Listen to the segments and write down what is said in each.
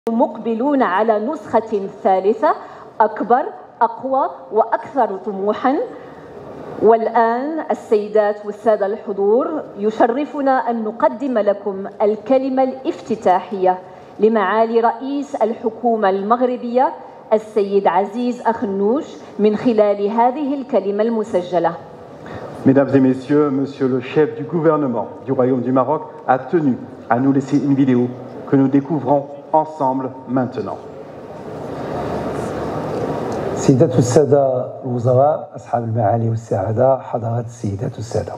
مقبلون على نسخة ثالثة أكبر، أقوى وأكثر طموحاً. والآن السيدات والسادة الحضور، يشرفنا أن نقدم لكم الكلمة الافتتاحية لمعالي رئيس الحكومة المغربية السيد عزيز أخنوش من خلال هذه الكلمة المسجلة. Mesdames et messieurs, monsieur le chef du gouvernement du Royaume du Maroc a tenu à nous laisser une vidéo que nous découvrons ensemble maintenant. سيدات والسادة الوزراء، أصحاب المعالي والسعادة، حضرات السيدات والسادة،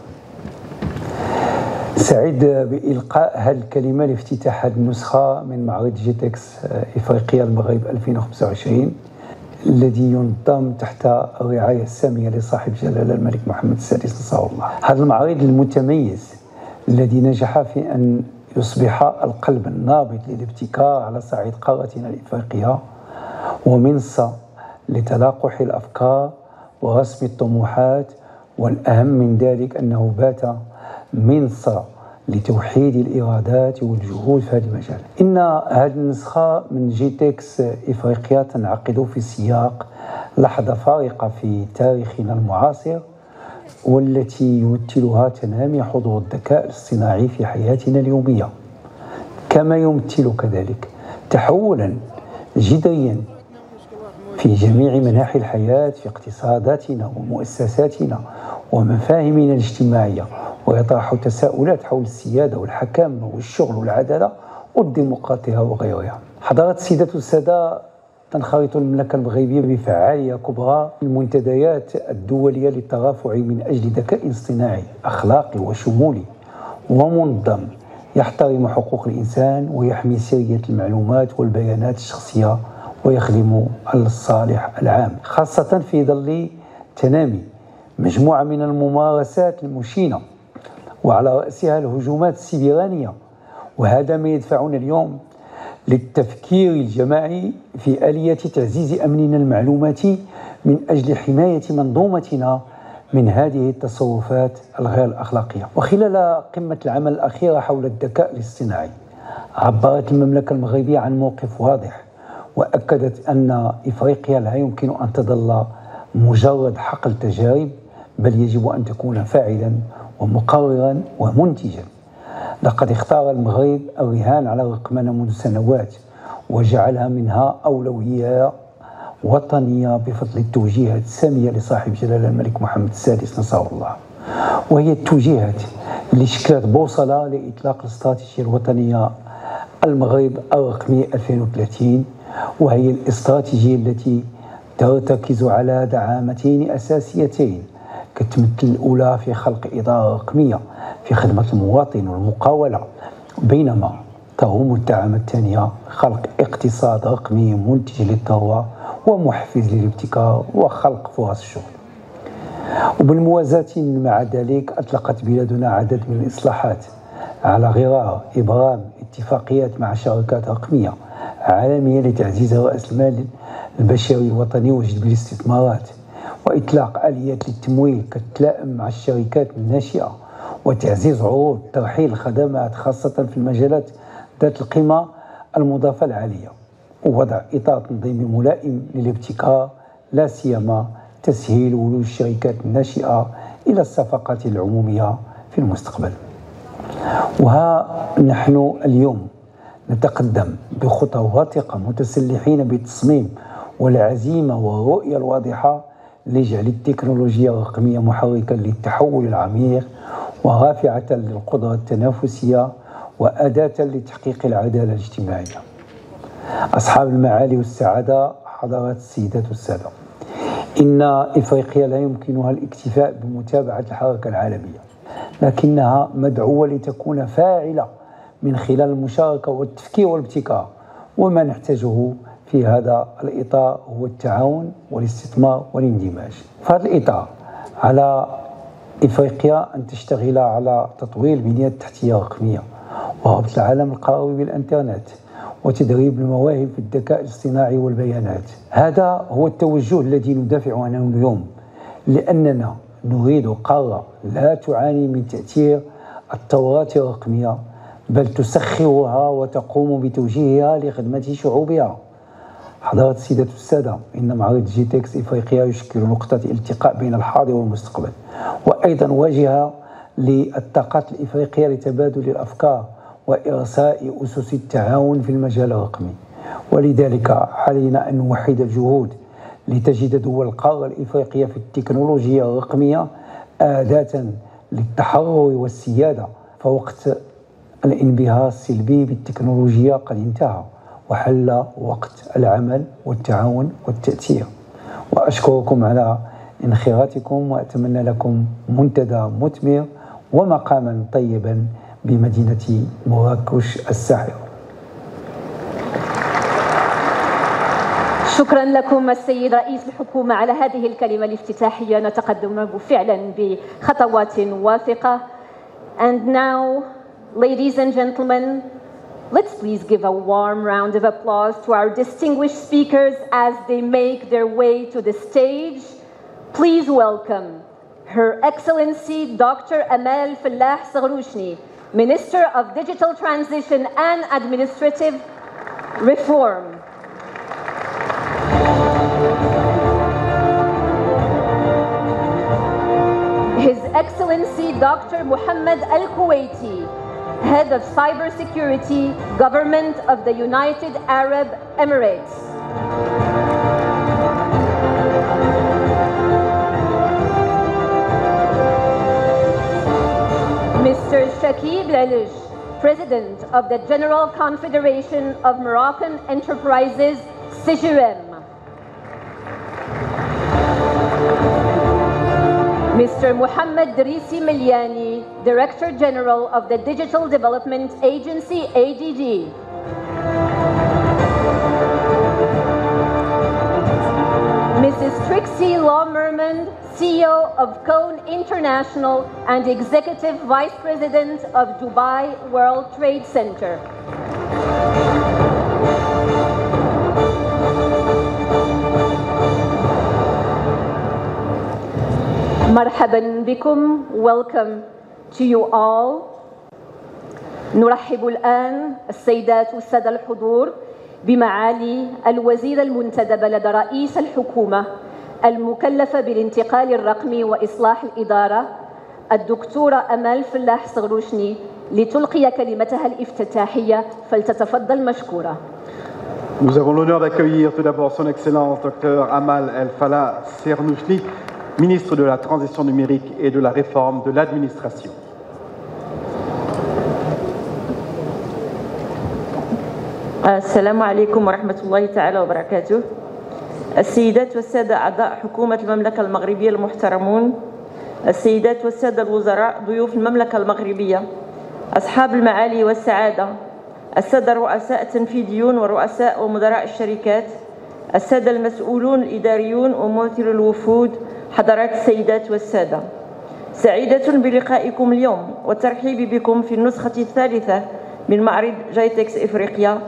سعيد بإلقاء هذه الكلمة لافتتاح هذه النسخة من معرض جيتكس إفريقيا المغرب 2025 الذي ينظم تحت الرعاية السامية لصاحب جلالة الملك محمد السادس نصره الله. هذا المعرض المتميز الذي نجح في أن يصبح القلب النابض للابتكار على صعيد قارتنا الإفريقية، ومنصة لتلاقح الأفكار ورسم الطموحات، والأهم من ذلك أنه بات منصة لتوحيد الإرادات والجهود في هذا المجال. إن هذه النسخة من جيتكس إفريقيا تنعقد في سياق لحظة فارقة في تاريخنا المعاصر، والتي يمثلها تنامي حضور الذكاء الاصطناعي في حياتنا اليومية، كما يمثل كذلك تحولا جذريا في جميع مناحي الحياة، في اقتصاداتنا ومؤسساتنا ومفاهيمنا الاجتماعية، ويطرح تساؤلات حول السيادة والحكامة والشغل والعدالة والديمقراطية وغيرها. حضرات السيدات والسادة، تنخرط المملكة المغربية بفعالية كبرى في المنتديات الدولية للترافع من أجل ذكاء اصطناعي أخلاقي وشمولي ومنظم يحترم حقوق الإنسان ويحمي سرية المعلومات والبيانات الشخصية ويخدم الصالح العام، خاصة في ظل تنامي مجموعة من الممارسات المشينة وعلى رأسها الهجومات السيبرانية. وهذا ما يدفعنا اليوم للتفكير الجماعي في آلية تعزيز أمننا المعلوماتي من أجل حماية منظومتنا من هذه التصرفات الغير الأخلاقية. وخلال قمة العمل الأخيرة حول الذكاء الاصطناعي، عبرت المملكة المغربية عن موقف واضح، وأكدت أن إفريقيا لا يمكن أن تظل مجرد حقل تجارب، بل يجب أن تكون فاعلا ومقررا ومنتجا. لقد اختار المغرب الرهان على الرقمنة منذ سنوات، وجعلها منها أولوية وطنية بفضل التوجيهات السامية لصاحب جلالة الملك محمد السادس نصره الله، وهي التوجيهات اللي شكلت بوصلة لإطلاق الاستراتيجية الوطنية المغرب الرقمي 2030، وهي الاستراتيجية التي ترتكز على دعامتين أساسيتين كتمثل الأولى في خلق إدارة رقمية في خدمة المواطن والمقاولة، بينما تقوم الدعامة الثانية خلق اقتصاد رقمي منتج للثروة ومحفز للابتكار وخلق فرص الشغل. وبالموازاة مع ذلك، أطلقت بلادنا عدد من الإصلاحات على غرار إبرام اتفاقيات مع شركات رقمية عالمية لتعزيز رأس المال البشري الوطني وجذب الاستثمارات، وإطلاق آليات للتمويل كتلائم مع الشركات الناشئة، وتعزيز عروض ترحيل الخدمات خاصة في المجالات ذات القيمة المضافة العالية، ووضع إطار تنظيمي ملائم للابتكار، لا سيما تسهيل ولوج الشركات الناشئة إلى الصفقات العمومية في المستقبل. وها نحن اليوم نتقدم بخطى واثقة متسلحين بالتصميم والعزيمة والرؤية الواضحة لجعل التكنولوجيا الرقمية محركا للتحول العميق ورافعة للقدرة التنافسية وأداة لتحقيق العدالة الاجتماعية. أصحاب المعالي والسعادة، حضرات السيدات والسادة، إن إفريقيا لا يمكنها الاكتفاء بمتابعة الحركة العالمية، لكنها مدعوة لتكون فاعلة من خلال المشاركة والتفكير والابتكار. وما نحتاجه في هذا الإطار هو التعاون والاستثمار والاندماج. في هذا الإطار على إفريقيا أن تشتغل على تطوير البنية التحتية الرقمية وربط العالم القروي بالإنترنت وتدريب المواهب في الذكاء الاصطناعي والبيانات. هذا هو التوجه الذي ندافع عنه اليوم، لأننا نريد قارة لا تعاني من تأثير الثورات الرقمية، بل تسخرها وتقوم بتوجيهها لخدمة شعوبها. حضرات السيدات والسادة، إن معرض جيتكس إفريقيا يشكل نقطة التقاء بين الحاضر والمستقبل، وأيضا واجهة للطاقات الإفريقية لتبادل الأفكار وإرساء أسس التعاون في المجال الرقمي. ولذلك علينا أن نوحد الجهود لتجد دول القارة الإفريقية في التكنولوجيا الرقمية أداة للتحرر والسيادة، فوقت الانبهار السلبي بالتكنولوجيا قد انتهى وحل وقت العمل والتعاون والتأثير. وأشكركم على انخراطكم وأتمنى لكم منتدى مثمر ومقاما طيبا بمدينة مراكش الساحرة. شكرا لكم السيد رئيس الحكومة على هذه الكلمة الافتتاحية، نتقدم فعلا بخطوات وافقة. And now, ladies and gentlemen, let's please give a warm round of applause to our distinguished speakers as they make their way to the stage. Please welcome Her Excellency Dr. Amal Fallah Saghrouchni, Minister of Digital Transition and Administrative Reform. His Excellency Dr. Mohammed Al-Kuwaiti, Head of Cybersecurity, Government of the United Arab Emirates. Mr. Shakib Lalish, President of the General Confederation of Moroccan Enterprises, CGM. Mr. Mohammed Drisi Miliani, Director General of the Digital Development Agency, ADD. Mrs. Trixie Law-Mermond, CEO of Cone International and Executive Vice President of Dubai World Trade Center. مرحبا بكم. Welcome to you all. نرحب الآن السيدات والسادة الحضور بمعالي الوزير المنتدب لدى رئيس الحكومة المكلفة بالانتقال الرقمي وإصلاح الإدارة الدكتورة أمال فلاح صغروشني لتلقي كلمتها الافتتاحية، فلتتفضل مشكورة. Nous avons l'honneur d'accueillir tout d'abord son Excellence Dr Amal El Fallah Saghrouchni, ministre de la Transition numérique et de la Réforme de l'administration. السلام عليكم ورحمة الله تعالى وبركاته. السيدات والسادة أعضاء حكومة المملكة المغربية المحترمون، السيدات والسادة الوزراء ضيوف المملكة المغربية، أصحاب المعالي والسعادة، السادة الرؤساء التنفيذيون ورؤساء ومدراء الشركات، السادة المسؤولون الإداريون وممثلو الوفود، حضرات السيدات والسادة، سعيدة بلقائكم اليوم والترحيب بكم في النسخة الثالثة من معرض جيتكس إفريقيا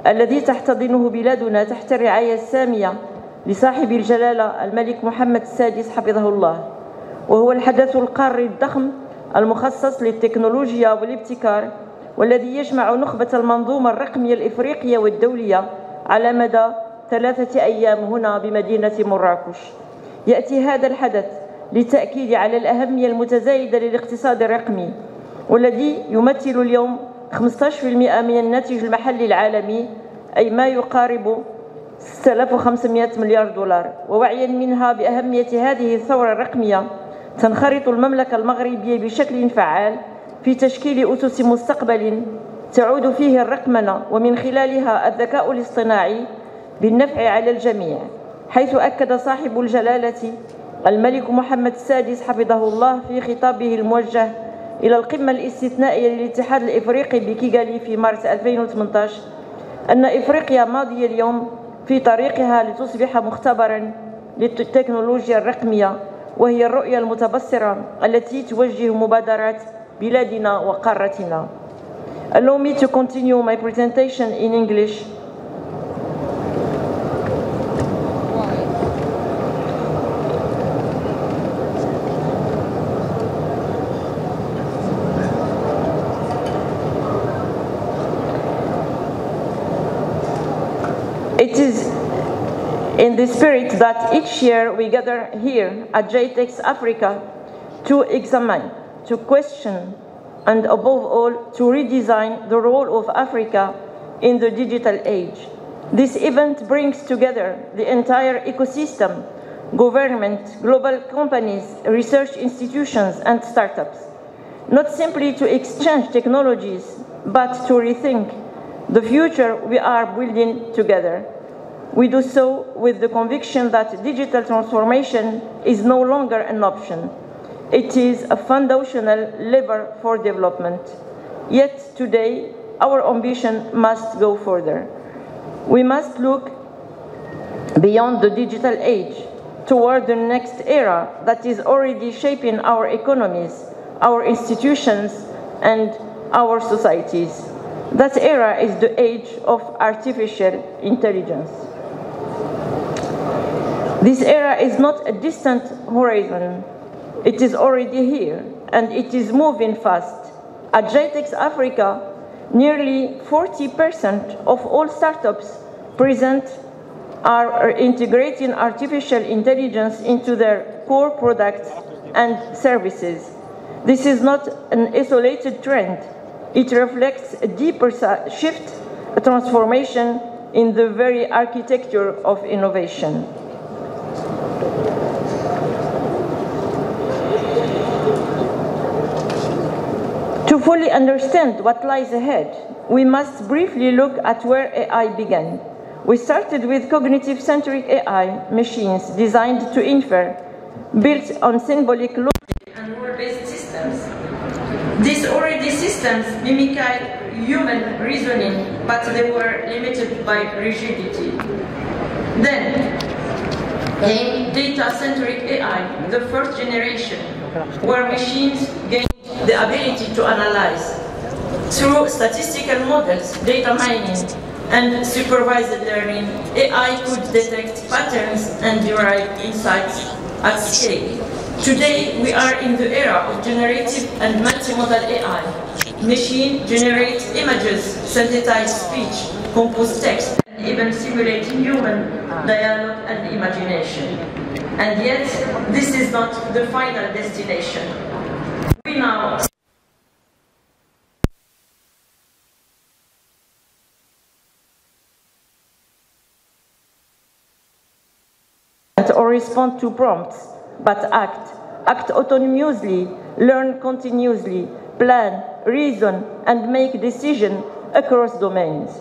الذي تحتضنه بلادنا تحت الرعاية السامية لصاحب الجلالة الملك محمد السادس حفظه الله، وهو الحدث القاري الضخم المخصص للتكنولوجيا والابتكار والذي يجمع نخبة المنظومة الرقمية الإفريقية والدولية على مدى 3 أيام هنا بمدينة مراكش. يأتي هذا الحدث للتأكيد على الأهمية المتزايدة للاقتصاد الرقمي والذي يمثل اليوم 15% من الناتج المحلي العالمي، أي ما يقارب 6500 مليار دولار. ووعيا منها بأهمية هذه الثورة الرقمية تنخرط المملكة المغربية بشكل فعال في تشكيل أسس مستقبل تعود فيه الرقمنة ومن خلالها الذكاء الاصطناعي بالنفع على الجميع، حيث أكد صاحب الجلالة الملك محمد السادس حفظه الله في خطابه الموجه إلى القمة الاستثنائية للاتحاد الإفريقي بكيغالي في مارس 2018 أن إفريقيا ماضية اليوم في طريقها لتصبح مختبرا للتكنولوجيا الرقمية، وهي الرؤية المتبصرة التي توجه مبادرات بلادنا وقارتنا. Allow me to continue my presentation in English. It is in the spirit that each year we gather here at JTEX Africa to examine, to question, and above all, to redesign the role of Africa in the digital age. This event brings together the entire ecosystem, government, global companies, research institutions, and startups, not simply to exchange technologies, but to rethink the future we are building together. We do so with the conviction that digital transformation is no longer an option. It is a foundational lever for development. Yet today, our ambition must go further. We must look beyond the digital age toward the next era that is already shaping our economies, our institutions, and our societies. That era is the age of artificial intelligence. This era is not a distant horizon. It is already here, and it is moving fast. At JTEX Africa, nearly 40% of all startups present are integrating artificial intelligence into their core products and services. This is not an isolated trend. It reflects a deeper shift, a transformation in the very architecture of innovation. To fully understand what lies ahead, we must briefly look at where AI began. We started with cognitive-centric AI machines designed to infer, built on symbolic logic and rule-based systems. These already systems mimicked human reasoning, but they were limited by rigidity. Then came data-centric AI, the first generation, where machines gained the ability to analyze. Through statistical models, data mining, and supervised learning, AI could detect patterns and derive insights at scale. Today, we are in the era of generative and multimodal AI. Machine generates images, synthesize speech, compose text, and even simulate human dialogue and imagination. And yet, this is not the final destination. We now or respond to prompts, but act autonomously, learn continuously, plan, reason, and make decisions across domains.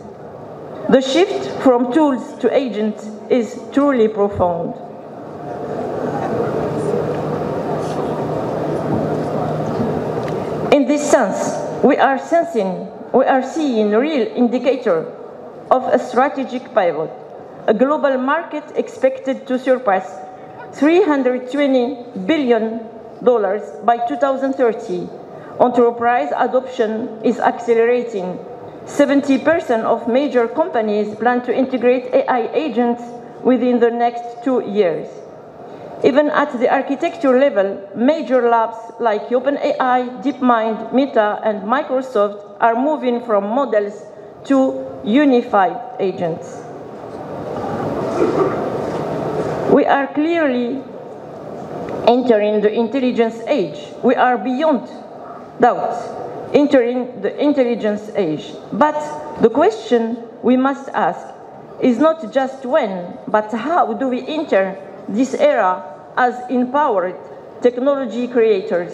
The shift from tools to agents is truly profound. In this sense, we are seeing real indicator of a strategic pivot. A global market expected to surpass $320 billion by 2030. Enterprise adoption is accelerating. 70% of major companies plan to integrate AI agents within the next 2 years. Even at the architecture level, major labs like OpenAI, DeepMind, Meta, and Microsoft are moving from models to unified agents. We are clearly entering the intelligence age. We are beyond doubt entering the intelligence age. But the question we must ask is not just when, but how do we enter this era as empowered technology creators?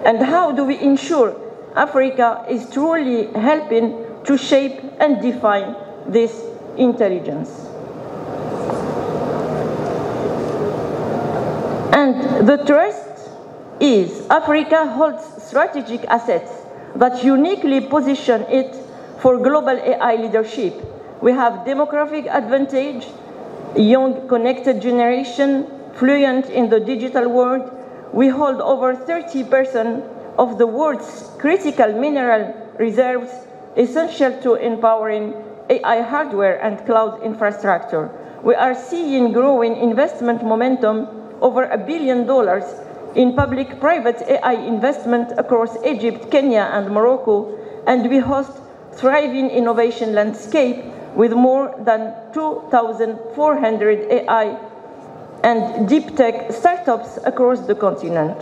And how do we ensure Africa is truly helping to shape and define this intelligence? And the trust is Africa holds strategic assets that uniquely position it for global AI leadership. We have demographic advantage, young connected generation, fluent in the digital world. We hold over 30% of the world's critical mineral reserves essential to empowering AI hardware and cloud infrastructure. We are seeing growing investment momentum, over $1 billion in public-private AI investment across Egypt, Kenya, and Morocco, and we host thriving innovation landscape with more than 2,400 AI and deep tech startups across the continent.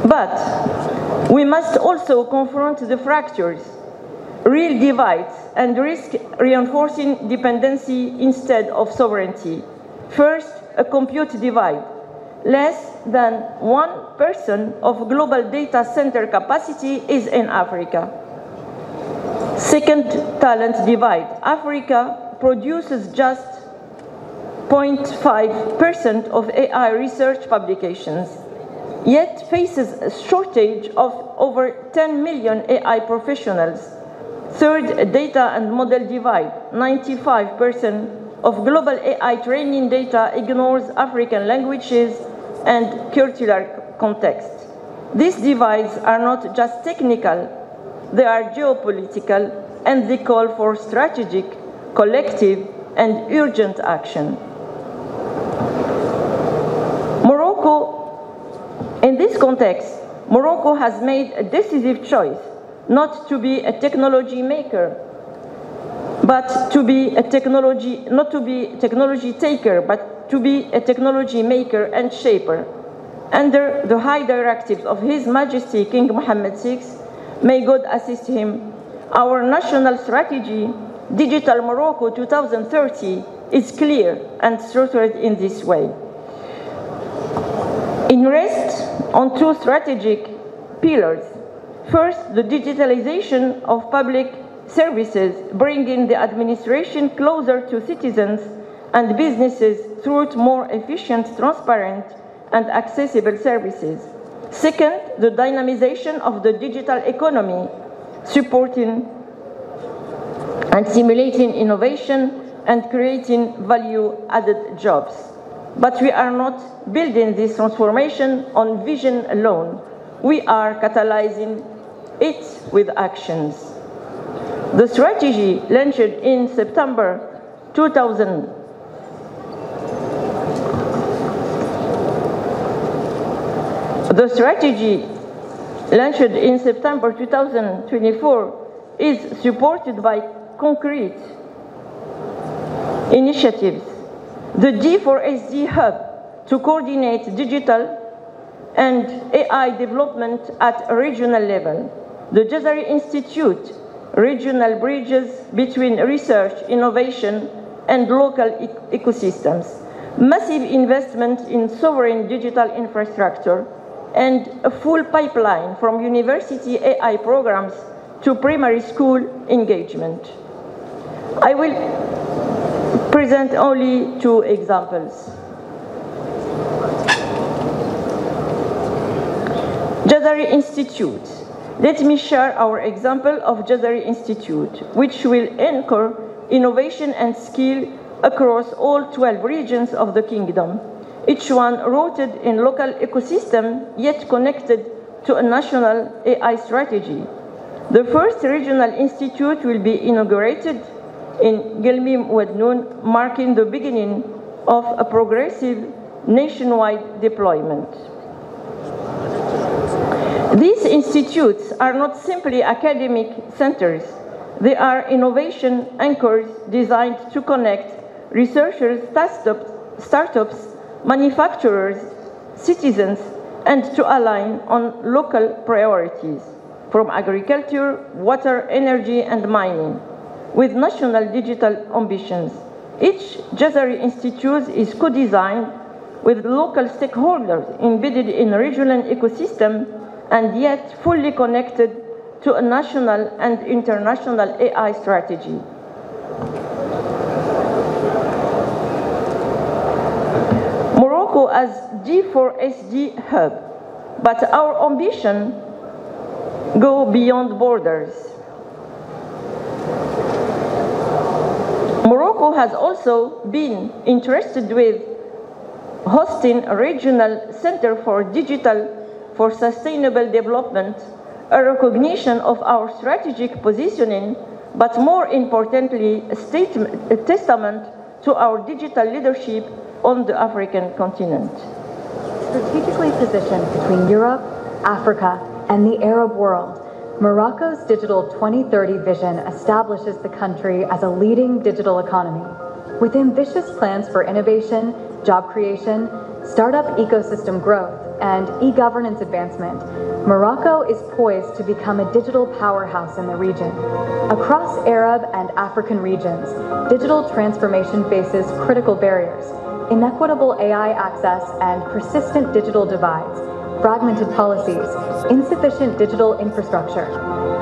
But we must also confront the fractures, real divides, and risk reinforcing dependency instead of sovereignty. First, a compute divide. Less than 1% of global data center capacity is in Africa. Second, talent divide. Africa produces just 0.5% of AI research publications, yet faces a shortage of over 10 million AI professionals. Third, data and model divide. 95% of global AI training data ignores African languages and curricular context. These divides are not just technical, they are geopolitical, and they call for strategic, collective, and urgent action. In this context, Morocco has made a decisive choice not to be a technology maker, but to be a technology, not to be a technology taker, but to be a technology maker and shaper. Under the high directives of His Majesty King Mohammed VI, may God assist him, our national strategy, Digital Morocco 2030, is clear and structured in this way. It rests on two strategic pillars. First, the digitalization of public services, bringing the administration closer to citizens and businesses through more efficient, transparent, and accessible services. Second, the dynamization of the digital economy, supporting and stimulating innovation and creating value-added jobs. But we are not building this transformation on vision alone. We are catalyzing it with actions. The strategy launched in September 2000 The strategy launched in September 2024 is supported by concrete initiatives. The D4SD Hub to coordinate digital and AI development at a regional level. The Jazari Institute, regional bridges between research, innovation, and local ecosystems. Massive investment in sovereign digital infrastructure, and a full pipeline from university AI programs to primary school engagement. I will present only two examples. Jazari Institute. Let me share our example of Jazari Institute, which will anchor innovation and skill across all 12 regions of the kingdom, each one rooted in local ecosystem, yet connected to a national AI strategy. The first regional institute will be inaugurated in Gelmim Wednoun, marking the beginning of a progressive nationwide deployment. These institutes are not simply academic centers. They are innovation anchors designed to connect researchers, startups, manufacturers, citizens, and to align on local priorities, from agriculture, water, energy, and mining, with national digital ambitions. Each Jazari Institute is co-designed with local stakeholders embedded in a regional ecosystem and yet fully connected to a national and international AI strategy. Morocco as D4SD hub, but our ambition go beyond borders. Morocco has also been interested with hosting a regional center for for sustainable development, a recognition of our strategic positioning, but more importantly, a testament to our digital leadership on the African continent. Strategically positioned between Europe, Africa, and the Arab world, Morocco's Digital 2030 vision establishes the country as a leading digital economy, with ambitious plans for innovation, job creation, startup ecosystem growth, and e-governance advancement. Morocco is poised to become a digital powerhouse in the region. Across Arab and African regions, digital transformation faces critical barriers, inequitable AI access and persistent digital divides, fragmented policies, insufficient digital infrastructure,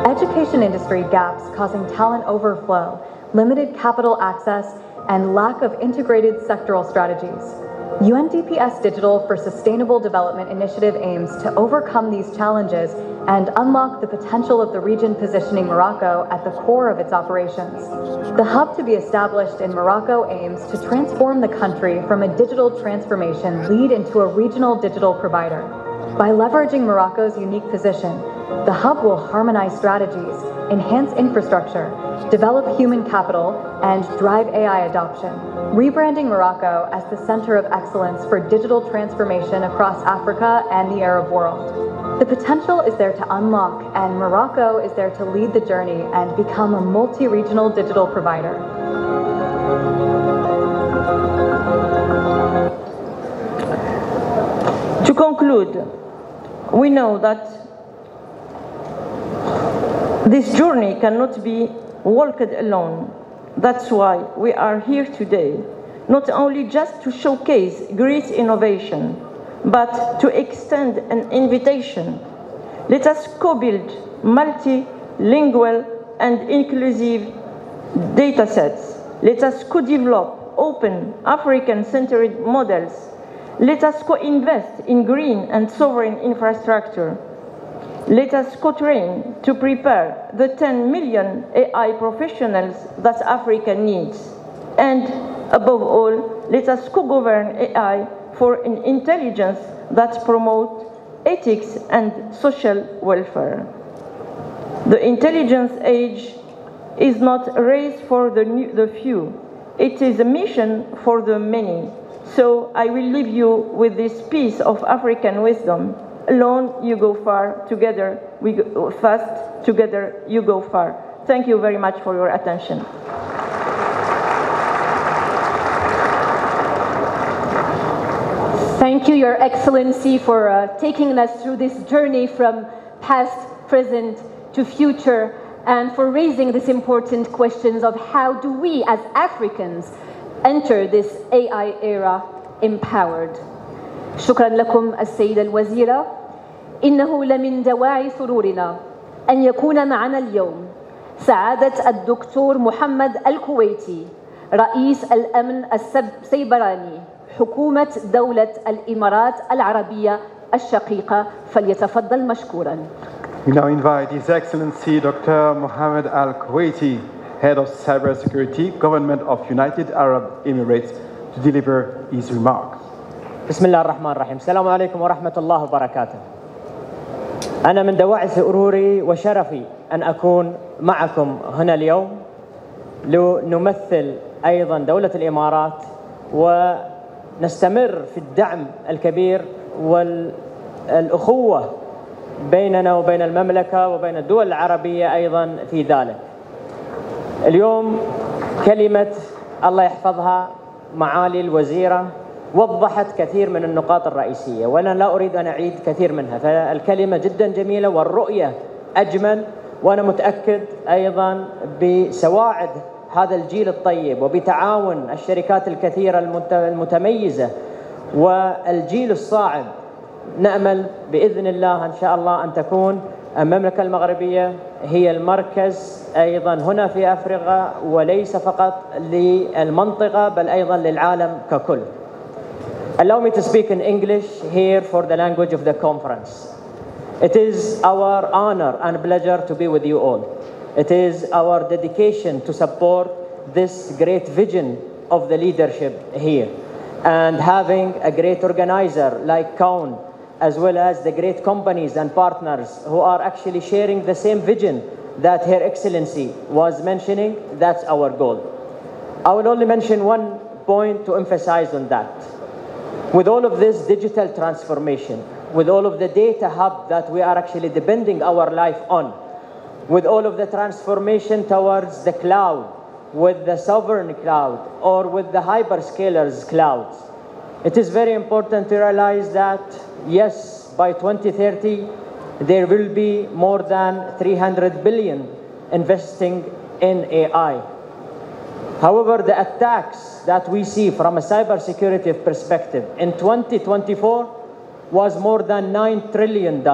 education industry gaps causing talent overflow, limited capital access, and lack of integrated sectoral strategies. UNDP's Digital for Sustainable Development initiative aims to overcome these challenges and unlock the potential of the region, positioning Morocco at the core of its operations. The hub to be established in Morocco aims to transform the country from a digital transformation lead into a regional digital provider. By leveraging Morocco's unique position, the hub will harmonize strategies, enhance infrastructure, develop human capital, and drive AI adoption, rebranding Morocco as the center of excellence for digital transformation across Africa and the Arab world. The potential is there to unlock, and Morocco is there to lead the journey and become a multi-regional digital provider. To conclude, we know that this journey cannot be walked alone. That's why we are here today, not only just to showcase great innovation, but to extend an invitation. Let us co-build multilingual and inclusive data sets. Let us co-develop open African-centered models. Let us co-invest in green and sovereign infrastructure. Let us co-train to prepare the 10 million AI professionals that Africa needs. And above all, let us co-govern AI for an intelligence that promotes ethics and social welfare. The intelligence age is not a race for the few. It is a mission for the many. So I will leave you with this piece of African wisdom. Alone you go far, together we go fast, together you go far. Thank you very much for your attention. Thank you, Your Excellency, for taking us through this journey from past, present to future, and for raising these important questions of how do we as Africans enter this AI era empowered. شكرا لكم السيدة الوزيرة. إنه لمن دواعي سرورنا أن يكون معنا اليوم سعادة الدكتور محمد الكويتي رئيس الأمن السيبراني حكومة دولة الإمارات العربية الشقيقة. فليتفضل مشكورا. We now invite His Excellency Dr. Mohammed Al Kuwaiti, Head of Cybersecurity, Government of United Arab Emirates, to deliver his remarks. بسم الله الرحمن الرحيم. السلام عليكم ورحمة الله وبركاته. أنا من دواعي سروري وشرفي أن أكون معكم هنا اليوم لنمثل أيضا دولة الإمارات ونستمر في الدعم الكبير والأخوة بيننا وبين المملكة وبين الدول العربية أيضا في ذلك. اليوم كلمة الله يحفظها معالي الوزيرة وضحت كثير من النقاط الرئيسية، وأنا لا أريد أن أعيد كثير منها، فالكلمة جدا جميلة والرؤية أجمل، وأنا متأكد أيضا بسواعد هذا الجيل الطيب وبتعاون الشركات الكثيرة المتميزة والجيل الصاعد نأمل بإذن الله إن شاء الله أن تكون المملكة المغربية هي المركز أيضا هنا في أفريقيا، وليس فقط للمنطقة بل أيضا للعالم ككل. Allow me to speak in English here for the language of the conference. It is our honor and pleasure to be with you all. It is our dedication to support this great vision of the leadership here, and having a great organizer like Kaun, as well as the great companies and partners who are actually sharing the same vision that Her Excellency was mentioning. That's our goal. I will only mention one point to emphasize on that. With all of this digital transformation, with all of the data hub that we are actually depending our life on, with all of the transformation towards the cloud, with the sovereign cloud, or with the hyperscalers clouds. It is very important to realize that, yes, by 2030, there will be more than 300 billion investing in AI. However, the attacks that we see from a cybersecurity perspective in 2024 was more than $9 trillion.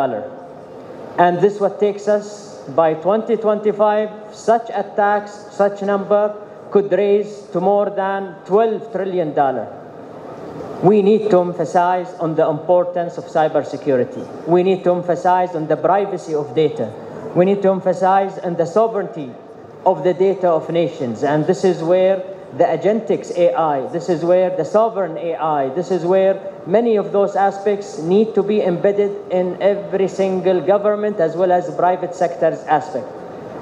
And this what takes us by 2025, such attacks, such number could raise to more than $12 trillion. We need to emphasize on the importance of cybersecurity. We need to emphasize on the privacy of data. We need to emphasize on the sovereignty of the data of nations. And this is where the agentics AI, this is where the sovereign AI, this is where many of those aspects need to be embedded in every single government as well as private sector's aspect.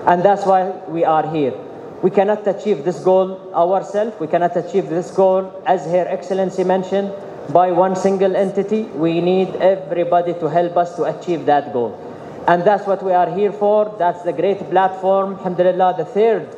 And that's why we are here. We cannot achieve this goal ourselves. We cannot achieve this goal, as Her Excellency mentioned, by one single entity. We need everybody to help us to achieve that goal. And that's what we are here for. That's the great platform. Alhamdulillah, the third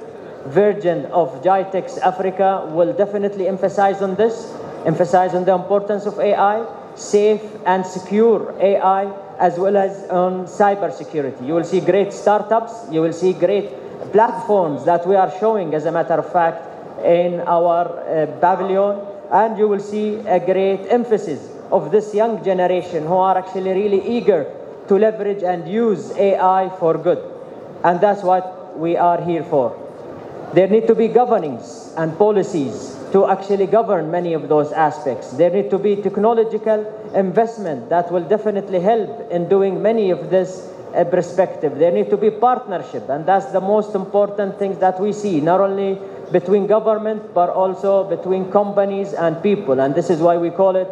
version of GITEX Africa will definitely emphasize on this, emphasize on the importance of AI, safe and secure AI, as well as on cybersecurity. You will see great startups, you will see great platforms that we are showing, as a matter of fact, in our pavilion, and you will see a great emphasis of this young generation who are actually really eager to leverage and use AI for good. And that's what we are here for. There need to be governance and policies to actually govern many of those aspects. There need to be technological investment that will definitely help in doing many of this perspective. There need to be partnership, and that's the most important thing that we see, not only between government, but also between companies and people. And this is why we call it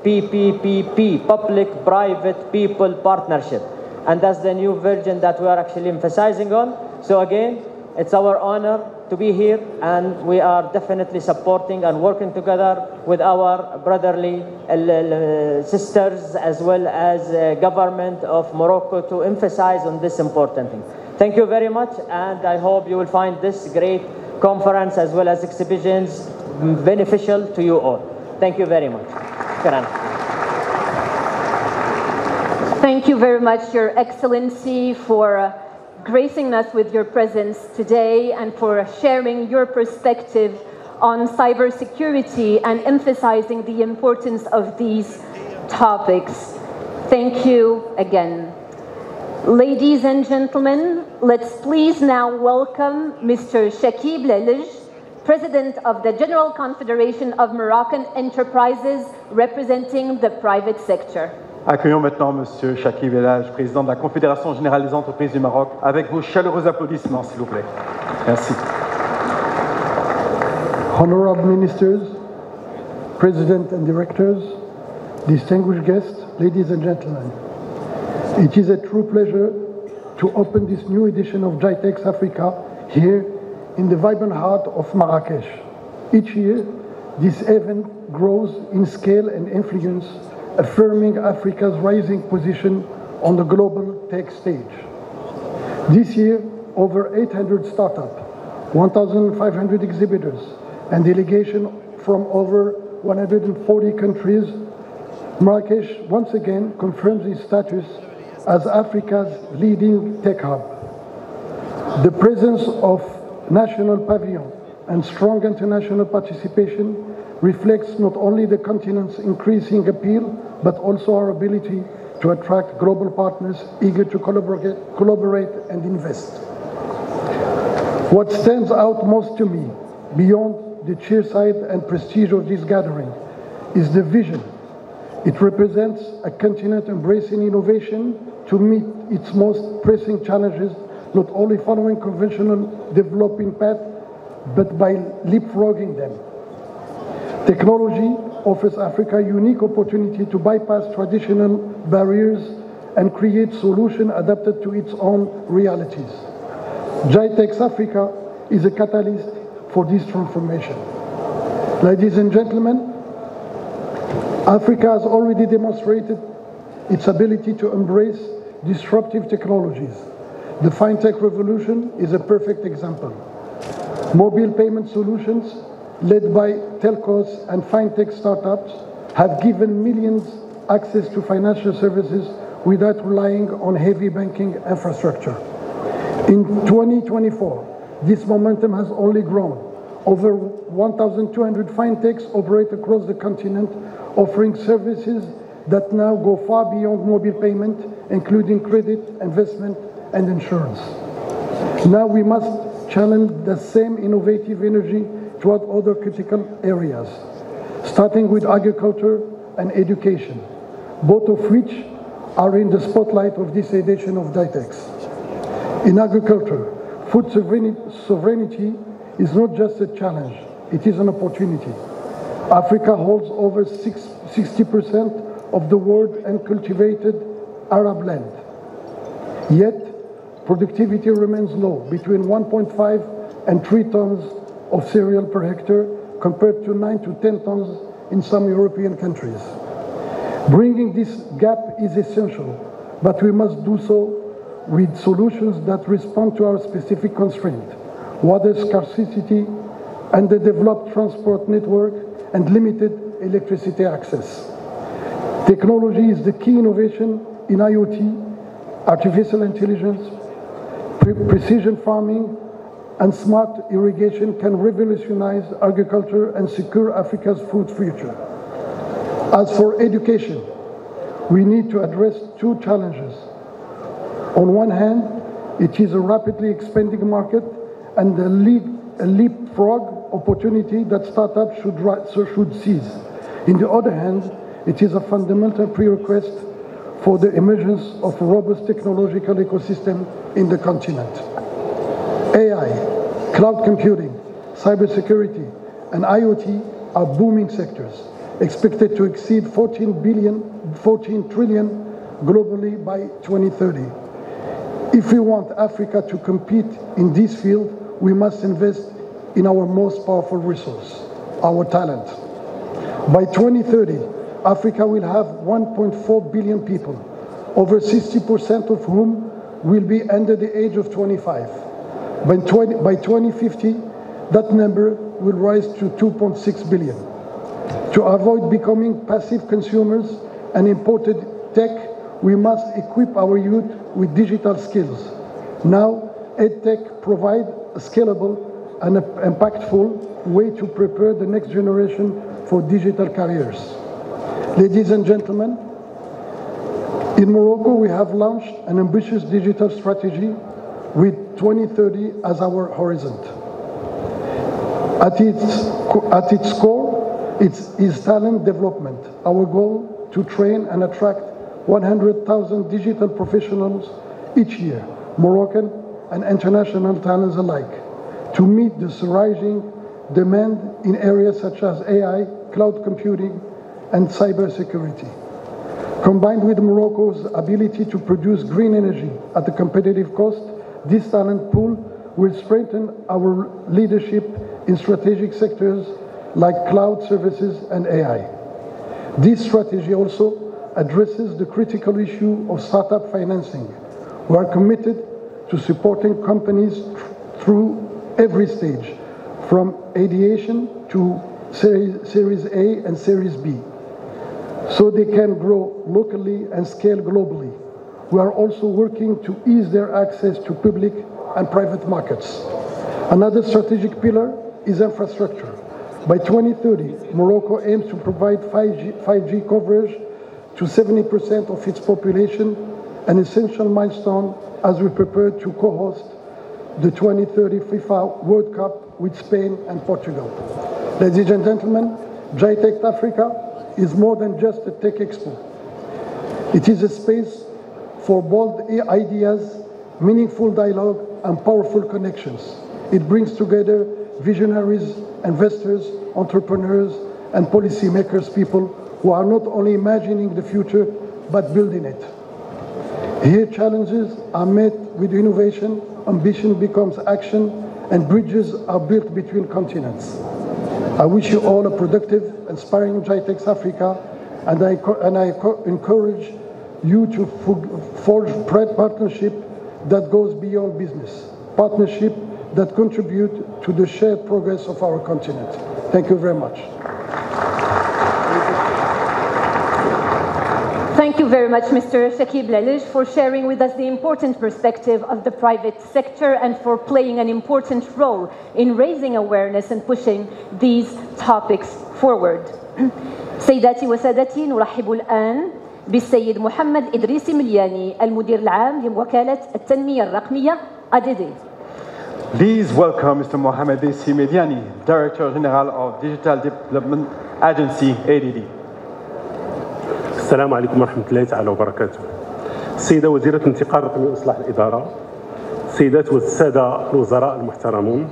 PPPP, Public-Private People Partnership. And that's the new version that we are actually emphasizing on. So again, it's our honor to be here, and we are definitely supporting and working together with our brotherly sisters as well as government of Morocco to emphasize on this important thing. Thank you very much, and I hope you will find this great conference as well as exhibitions beneficial to you all. Thank you very much. Thank you very much, Your Excellency, for gracing us with your presence today and for sharing your perspective on cybersecurity and emphasizing the importance of these topics. Thank you again. Ladies and gentlemen, let's please now welcome Mr. Chakib Lelej, President of the General Confederation of Moroccan Enterprises, representing the private sector. Accueillons maintenant M. Chakib Lelej, Président de la Confédération Générale des Entreprises du Maroc, avec vos chaleureux applaudissements, s'il vous plaît. Merci. Honorable Ministers, President and Directors, distinguished guests, ladies and gentlemen, it is a true pleasure to open this new edition of GITEX Africa here in the vibrant heart of Marrakesh. Each year, this event grows in scale and influence, affirming Africa's rising position on the global tech stage. This year, over 800 startups, 1,500 exhibitors, and delegations from over 140 countries, Marrakesh once again confirms its status as Africa's leading tech hub. The presence of national pavilion and strong international participation reflects not only the continent's increasing appeal, but also our ability to attract global partners eager to collaborate and invest. What stands out most to me, beyond the chairside and prestige of this gathering, is the vision. It represents a continent embracing innovation to meet its most pressing challenges, not only following conventional developing paths, but by leapfrogging them. Technology offers Africa a unique opportunity to bypass traditional barriers and create solutions adapted to its own realities. GITEX Africa is a catalyst for this transformation. Ladies and gentlemen, Africa has already demonstrated its ability to embrace disruptive technologies, The fintech revolution is a perfect example. Mobile payment solutions led by telcos and fintech startups have given millions access to financial services without relying on heavy banking infrastructure. In 2024, this momentum has only grown. Over 1,200 fintechs operate across the continent, offering services that now go far beyond mobile payment, including credit, investment, and insurance. Now we must channel the same innovative energy toward other critical areas, starting with agriculture and education, both of which are in the spotlight of this edition of GITEX. In agriculture, food sovereignty is not just a challenge, it is an opportunity. Africa holds over 60% of the world uncultivated Arab land. Yet, productivity remains low, between 1.5 and 3 tons of cereal per hectare, compared to 9 to 10 tons in some European countries. Bringing this gap is essential, but we must do so with solutions that respond to our specific constraint: water scarcity, underdeveloped transport network, and limited electricity access. Technology is the key innovation in IoT, artificial intelligence, precision farming, and smart irrigation can revolutionize agriculture and secure Africa's food future. As for education, we need to address two challenges. On one hand, it is a rapidly expanding market and a leapfrog opportunity that startups should seize. On the other hand, it is a fundamental prerequisite for the emergence of a robust technological ecosystem in the continent. AI, cloud computing, cybersecurity, and IoT are booming sectors, expected to exceed 14 trillion globally by 2030. If we want Africa to compete in this field, we must invest in our most powerful resource, our talent. By 2030, Africa will have 1.4 billion people, over 60% of whom will be under the age of 25. By 2050, that number will rise to 2.6 billion. To avoid becoming passive consumers and imported tech, we must equip our youth with digital skills. Now, EdTech provides a scalable and impactful way to prepare the next generation for digital careers. Ladies and gentlemen, in Morocco, we have launched an ambitious digital strategy with 2030 as our horizon. At its core, it is talent development. Our goal to train and attract 100,000 digital professionals each year, Moroccan and international talents alike, to meet the surging demand in areas such as AI, cloud computing, and cybersecurity. Combined with Morocco's ability to produce green energy at a competitive cost, this talent pool will strengthen our leadership in strategic sectors like cloud services and AI. This strategy also addresses the critical issue of startup financing. We are committed to supporting companies through every stage, from ideation to Series A and Series B, so they can grow locally and scale globally. We are also working to ease their access to public and private markets. Another strategic pillar is infrastructure. By 2030, Morocco aims to provide 5G coverage to 70% of its population, an essential milestone as we prepare to co-host the 2030 FIFA World Cup with Spain and Portugal. Ladies and gentlemen, GITEX Africa is more than just a tech expo. It is a space for bold ideas, meaningful dialogue, and powerful connections. It brings together visionaries, investors, entrepreneurs, and policymakers, people who are not only imagining the future, but building it. Here, challenges are met with innovation, ambition becomes action, and bridges are built between continents. I wish you all a productive, inspiring GITEX Africa, and I encourage you to forge partnership that goes beyond business, partnership that contribute to the shared progress of our continent. Thank you very much. Thank you very much, Mr. Shakib Lalish, for sharing with us the important perspective of the private sector and for playing an important role in raising awareness and pushing these topics forward. سيداتي وسادتي، نرحب الآن بالسيد محمد إدريسي ملياني، المدير العام لوكالة التنمية الرقمية ADD. Please welcome Mr. Mohamed Idrissi Mediani, Director General of Digital Development Agency ADD. السلام عليكم ورحمة الله تعالى وبركاته. السيدة وزيرة الانتقال الرقمي وإصلاح الإدارة، السيدات والسادة الوزراء المحترمون،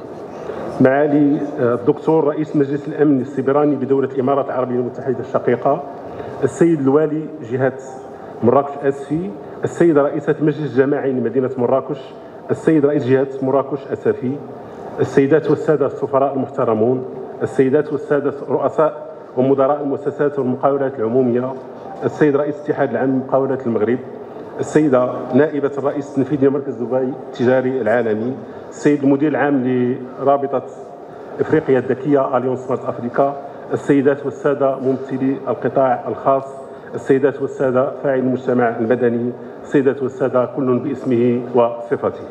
معالي الدكتور رئيس مجلس الأمن السيبراني بدولة الإمارات العربية المتحدة الشقيقة، السيد الوالي جهة مراكش أسفي، السيدة رئيسة المجلس الجماعي لمدينة مراكش، السيد رئيس جهة مراكش أسفي، السيدات والسادة السفراء المحترمون، السيدات والسادة رؤساء ومدراء المؤسسات والمقاولات العمومية، السيد رئيس الاتحاد العام لمقاولات المغرب، السيدة نائبة الرئيس التنفيذي لمركز دبي التجاري العالمي، السيد المدير العام لرابطة إفريقيا الذكية أليونس سمارت أفريكا، السيدات والسادة ممثلي القطاع الخاص، السيدات والسادة فاعلي المجتمع المدني، السيدات والسادة كل باسمه وصفته.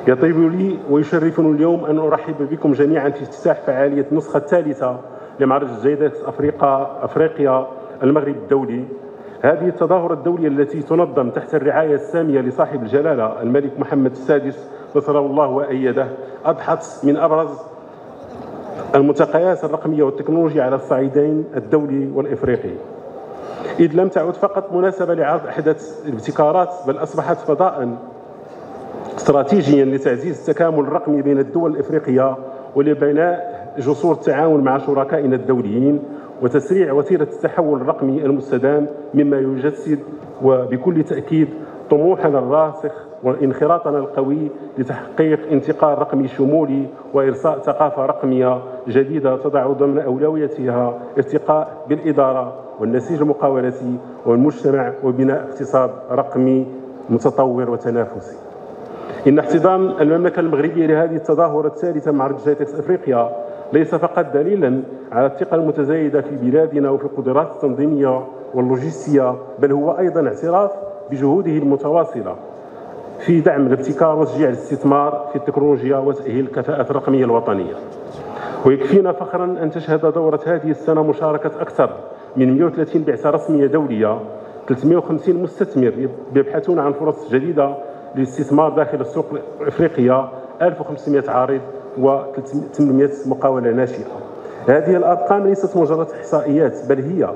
يطيب لي ويشرفني اليوم أن أرحب بكم جميعا في افتتاح فعالية النسخة الثالثة لمعرض جيدكس أفريقيا المغرب الدولي. هذه التظاهرة الدولية التي تنظم تحت الرعاية السامية لصاحب الجلالة الملك محمد السادس نصره الله وأيده، أضحت من أبرز الملتقيات الرقمية والتكنولوجيا على الصعيدين الدولي والإفريقي، إذ لم تعد فقط مناسبة لعرض أحدث الابتكارات، بل أصبحت فضاء استراتيجيا لتعزيز التكامل الرقمي بين الدول الإفريقية ولبناء جسور التعاون مع شركائنا الدوليين وتسريع وتيرة التحول الرقمي المستدام، مما يجسد وبكل تأكيد طموحنا الراسخ وانخراطنا القوي لتحقيق انتقال رقمي شمولي وإرساء ثقافة رقمية جديدة تضع ضمن أولوياتها ارتقاء بالإدارة والنسيج المقاولاتي والمجتمع وبناء اقتصاد رقمي متطور وتنافسي. إن احتضان المملكة المغربية لهذه التظاهرة الثالثة معرض جيتكس أفريقيا ليس فقط دليلا على الثقة المتزايدة في بلادنا وفي القدرات التنظيمية واللوجستية، بل هو أيضا اعتراف بجهوده المتواصلة في دعم الابتكار وتشجيع الاستثمار في التكنولوجيا وتأهيل الكفاءة الرقمية الوطنية. ويكفينا فخرا أن تشهد دورة هذه السنة مشاركة أكثر من 130 بعثة رسمية دولية، 350 مستثمر يبحثون عن فرص جديدة للاستثمار داخل السوق الإفريقية، 1500 عارض و800 مقاولة ناشئة. هذه الأرقام ليست مجرد إحصائيات، بل هي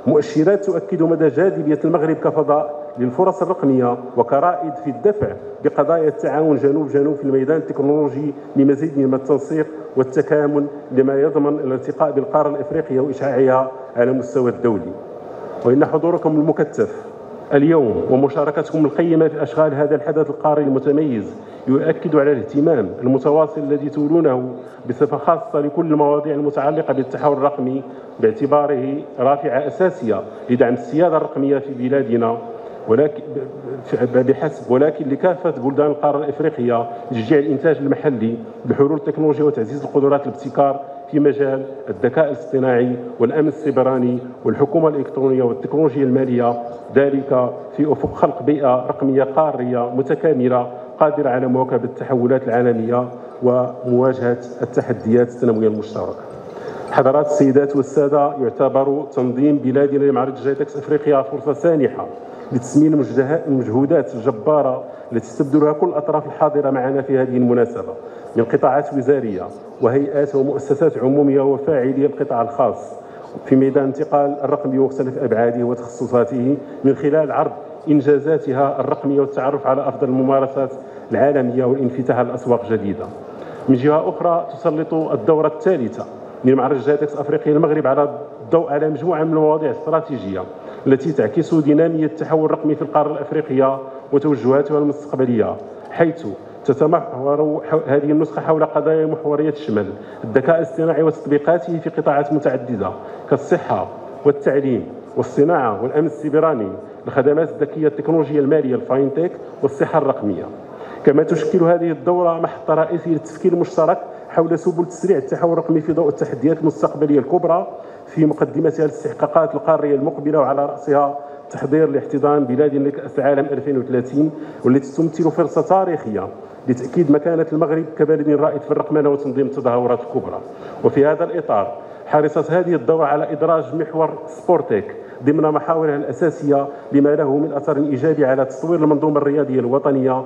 مؤشرات تؤكد مدى جاذبية المغرب كفضاء للفرص الرقمية وكرائد في الدفع بقضايا التعاون جنوب جنوب في الميدان التكنولوجي لمزيد من التنسيق والتكامل لما يضمن الارتقاء بالقارة الإفريقية وإشعاعها على المستوى الدولي. وإن حضوركم المكثف اليوم ومشاركتكم القيمة في أشغال هذا الحدث القاري المتميز يؤكد على الاهتمام المتواصل الذي تولونه بصفة خاصة لكل المواضيع المتعلقة بالتحول الرقمي، باعتباره رافعة أساسية لدعم السيادة الرقمية في بلادنا، ولكن لكافة بلدان القارة الإفريقية لتشجيع الإنتاج المحلي بحلول التكنولوجيا وتعزيز القدرات الابتكار في مجال الذكاء الاصطناعي والأمن السيبراني والحكومة الإلكترونية والتكنولوجيا المالية، ذلك في أفق خلق بيئة رقمية قارية متكاملة قادرة على مواكبة التحولات العالمية ومواجهة التحديات التنموية المشتركة. حضرات السيدات والسادة، يعتبر تنظيم بلادنا لمعرض جيتكس أفريقيا فرصة سانحة لتسمين المجهودات الجبارة التي تبذلها كل الأطراف الحاضرة معنا في هذه المناسبة من قطاعات وزارية وهيئات ومؤسسات عمومية وفاعلي القطاع الخاص في ميدان الانتقال الرقمي ومختلف أبعاده وتخصصاته، من خلال عرض إنجازاتها الرقمية والتعرف على أفضل الممارسات العالمية والانفتاح على أسواق جديدة. من جهة أخرى، تسلط الدورة الثالثة من معرض جيتكس أفريقيا المغرب على الضوء على مجموعة من المواضيع الاستراتيجية التي تعكس دينامية التحول الرقمي في القارة الأفريقية وتوجهاتها المستقبلية، حيث تتمحور هذه النسخة حول قضايا محورية تشمل الذكاء الاصطناعي وتطبيقاته في قطاعات متعددة كالصحة والتعليم والصناعة والأمن السيبراني، الخدمات الذكية، التكنولوجيا المالية الفاينتك والصحة الرقمية. كما تشكل هذه الدورة محط رئيسي للتفكير المشترك حول سبل تسريع التحول الرقمي في ضوء التحديات المستقبلية الكبرى، في مقدمتها الاستحقاقات القارية المقبلة، وعلى رأسها تحضير لاحتضان بلاد كأس العالم 2030، والتي تمثل فرصة تاريخية لتأكيد مكانة المغرب كبلد رائد في الرقمنة وتنظيم التظاهرات الكبرى. وفي هذا الإطار حرصت هذه الدورة على إدراج محور سبورتيك ضمن محاورها الأساسية لما له من أثر إيجابي على تطوير المنظومة الرياضية الوطنية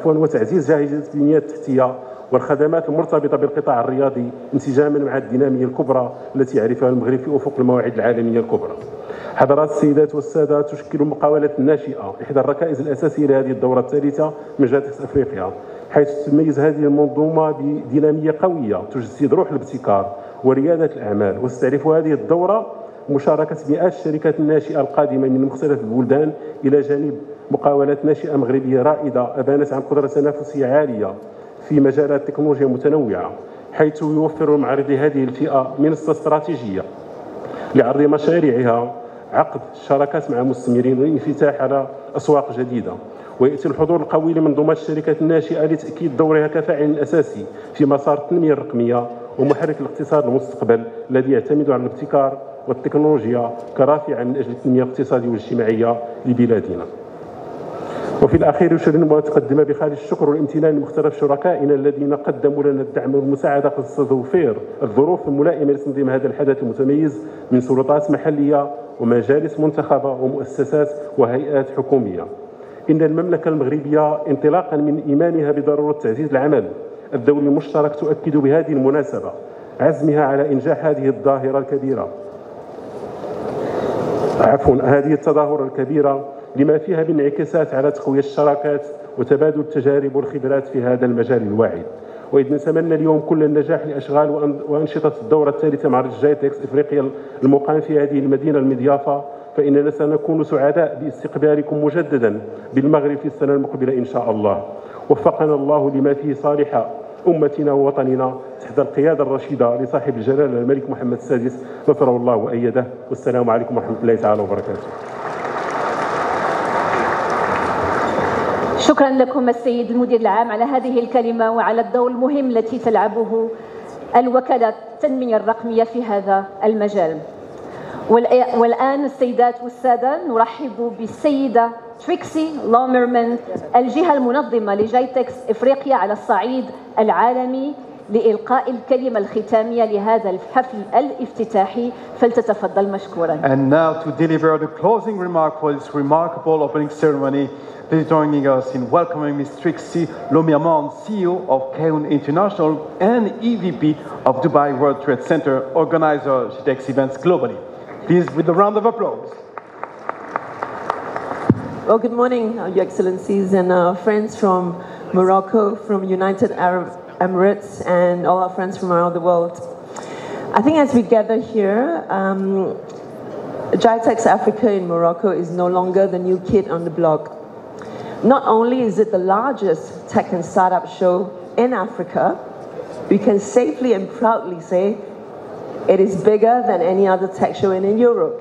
وتعزيز جاهزية البنية التحتية والخدمات المرتبطة بالقطاع الرياضي، انسجاما مع الدينامية الكبرى التي يعرفها المغرب في أفق المواعيد العالمية الكبرى. حضرات السيدات والسادة، تشكل المقاولات الناشئة إحدى الركائز الأساسية لهذه الدورة الثالثة من جايتكس أفريقيا، حيث تتميز هذه المنظومة بدينامية قوية تجسد روح الابتكار وريادة الأعمال. وتستعرف هذه الدورة مشاركة مئات الشركات الناشئة القادمة من مختلف البلدان إلى جانب مقاولات ناشئة مغربية رائدة أبانت عن قدرة تنافسية عالية في مجالات تكنولوجيا متنوعة، حيث يوفر المعرض لهذه الفئة منصة استراتيجية لعرض مشاريعها، عقد شراكات مع مستثمرين والانفتاح على أسواق جديدة. ويأتي الحضور القوي لمنظومات الشركات الناشئة لتأكيد دورها كفاعل أساسي في مسار التنمية الرقمية ومحرك الاقتصاد المستقبل الذي يعتمد على الابتكار والتكنولوجيا كرافعة من أجل التنمية الاقتصادية والاجتماعية لبلادنا. وفي الأخير يشير المتقدمة بخالص الشكر والامتنان لمختلف شركائنا الذين قدموا لنا الدعم والمساعدة في توفير الظروف الملائمة لتنظيم هذا الحدث المتميز من سلطات محلية ومجالس منتخبة ومؤسسات وهيئات حكومية. إن المملكة المغربية انطلاقا من إيمانها بضرورة تعزيز العمل الدولي المشترك تؤكد بهذه المناسبة عزمها على إنجاح هذه الظاهرة الكبيرة هذه التظاهرة الكبيرة لما فيها من انعكاسات على تقوية الشراكات وتبادل التجارب والخبرات في هذا المجال الواعد. وإذ نتمنى اليوم كل النجاح لأشغال وأنشطة الدورة الثالثة معرض جايتكس إفريقيا المقام في هذه المدينة المضيافة، فإننا سنكون سعداء باستقبالكم مجددا بالمغرب في السنة المقبلة إن شاء الله. وفقنا الله لما فيه صالح أمتنا ووطننا تحت القيادة الرشيدة لصاحب الجلالة الملك محمد السادس نصره الله وأيده. والسلام عليكم ورحمة الله تعالى وبركاته. شكرا لكم السيد المدير العام على هذه الكلمة وعلى الدور المهم التي تلعبه الوكالة التنمية الرقمية في هذا المجال. والآن السيدات والسادة نرحب بالسيدة تريكسي لوميرمان، الجهة المنظمة لجايتكس إفريقيا على الصعيد العالمي، لإلقاء الكلمة الختامية لهذا الحفل الافتتاحي، فلتتفضل مشكورا. And now to deliver the closing remark for this remarkable opening ceremony, please joining us in welcoming Ms. Trixie Lomirman, CEO of Kaun International and EVP of Dubai World Trade Center, organizer of GTEx events globally. Please, with a round of applause. Well, good morning, Your Excellencies and friends from Morocco, from United Arab Emirates, and all our friends from around the world. I think as we gather here, GITEX Africa in Morocco is no longer the new kid on the block. Not only is it the largest tech and startup show in Africa, we can safely and proudly say it is bigger than any other tech show in Europe.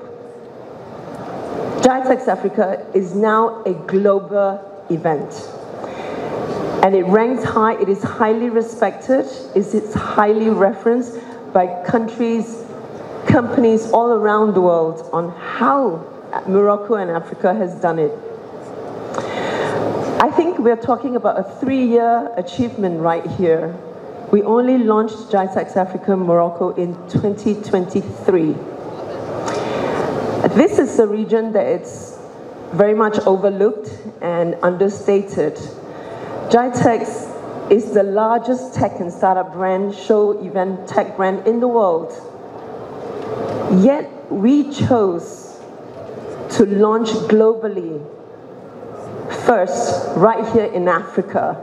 GITEX Africa is now a global event. And it ranks high, it is highly respected, it's highly referenced by countries, companies all around the world on how Morocco and Africa has done it. I think we're talking about a 3-year achievement right here. We only launched GITEX Africa Morocco in 2023. This is a region that it's very much overlooked and understated. GITEX is the largest tech and startup brand, show event tech brand in the world. Yet we chose to launch globally, first right here in Africa,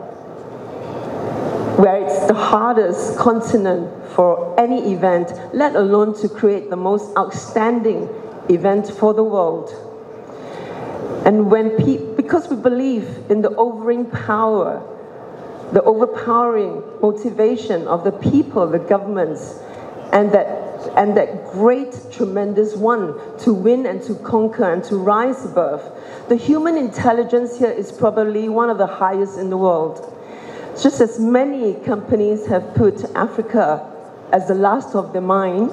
where it's the hardest continent for any event, let alone to create the most outstanding event for the world. And because we believe in the overpowering motivation of the people, the governments, and that and that great, tremendous one to win and to conquer and to rise above. The human intelligence here is probably one of the highest in the world. Just as many companies have put Africa as the last of their mind,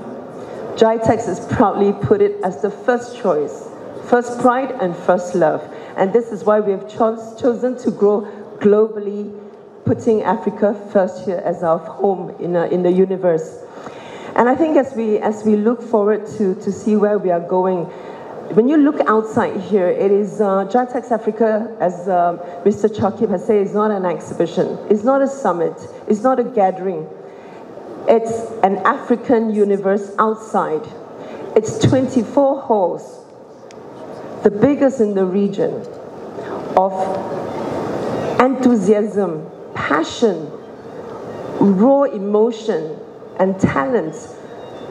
GITEX has proudly put it as the first choice, first pride and first love. And this is why we have chosen to grow globally, putting Africa first here as our home in the universe. And I think as we look forward to see where we are going, when you look outside here, it is GITEX Africa, as Mr. Chakib has said, is not an exhibition, it's not a summit, it's not a gathering. It's an African universe outside. It's 24 halls, the biggest in the region, of enthusiasm, passion, raw emotion, and talents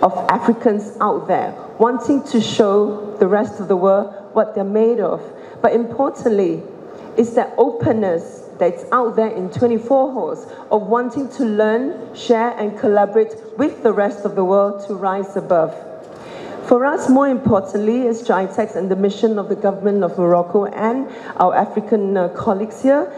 of Africans out there, wanting to show the rest of the world what they're made of. But importantly, it's that openness that's out there in 24 halls of wanting to learn, share, and collaborate with the rest of the world to rise above. For us, more importantly, as GITEX and the mission of the government of Morocco and our African colleagues here,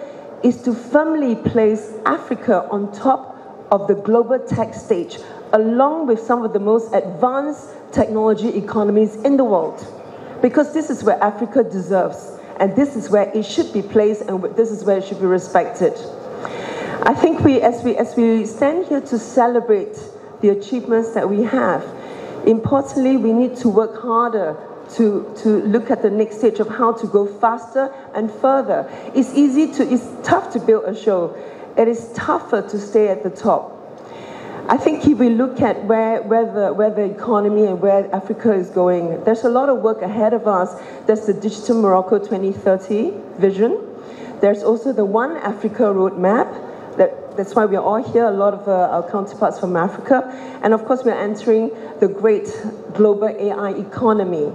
is to firmly place Africa on top of the global tech stage, along with some of the most advanced technology economies in the world. Because this is where Africa deserves, and this is where it should be placed, and this is where it should be respected. I think as we stand here to celebrate the achievements that we have, importantly, we need to work harder to look at the next stage of how to go faster and further. It's tough to build a show. It is tougher to stay at the top. I think if we look at where the economy and where Africa is going, there's a lot of work ahead of us. There's the Digital Morocco 2030 vision. There's also the One Africa roadmap. That's why we're all here, a lot of our counterparts from Africa. And of course, we're entering the great global AI economy.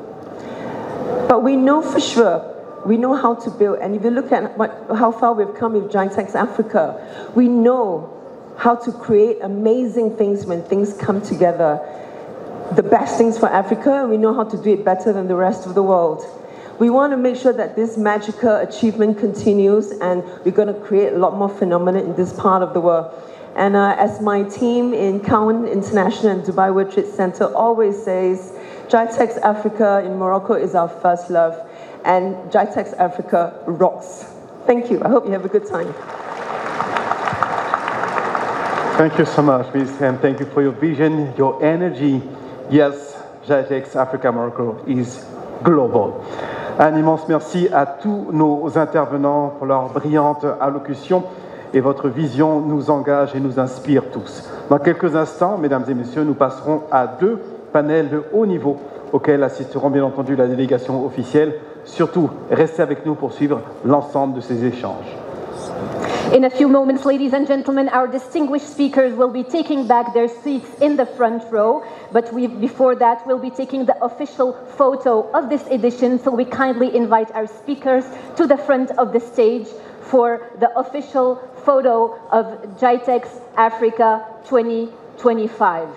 But we know for sure, we know how to build. And if you look at how far we've come with GITEX Africa, we know how to create amazing things when things come together. The best things for Africa, and we know how to do it better than the rest of the world. We want to make sure that this magical achievement continues, and we're going to create a lot more phenomena in this part of the world. And as my team in Cowen International and Dubai World Trade Center always says, GITEX Africa in Morocco is our first love, and GITEX Africa rocks. Thank you. I hope you have a good time. Thank you so much, Ms. and thank you for your vision, your energy. Yes, GITEX Africa Morocco is global. Un immense merci à tous nos intervenants pour leur brillante allocution, et votre vision nous engage et nous inspire tous. Dans quelques instants, mesdames et messieurs, nous passerons à 2 panels de haut niveau auxquels assisteront bien entendu la délégation officielle. Surtout, restez avec nous pour suivre l'ensemble de ces échanges. In a few moments, ladies and gentlemen, our distinguished speakers will be taking back their seats in the front row. But before that, we'll be taking the official photo of this edition. So we kindly invite our speakers to the front of the stage for the official photo of GITEX Africa 2025.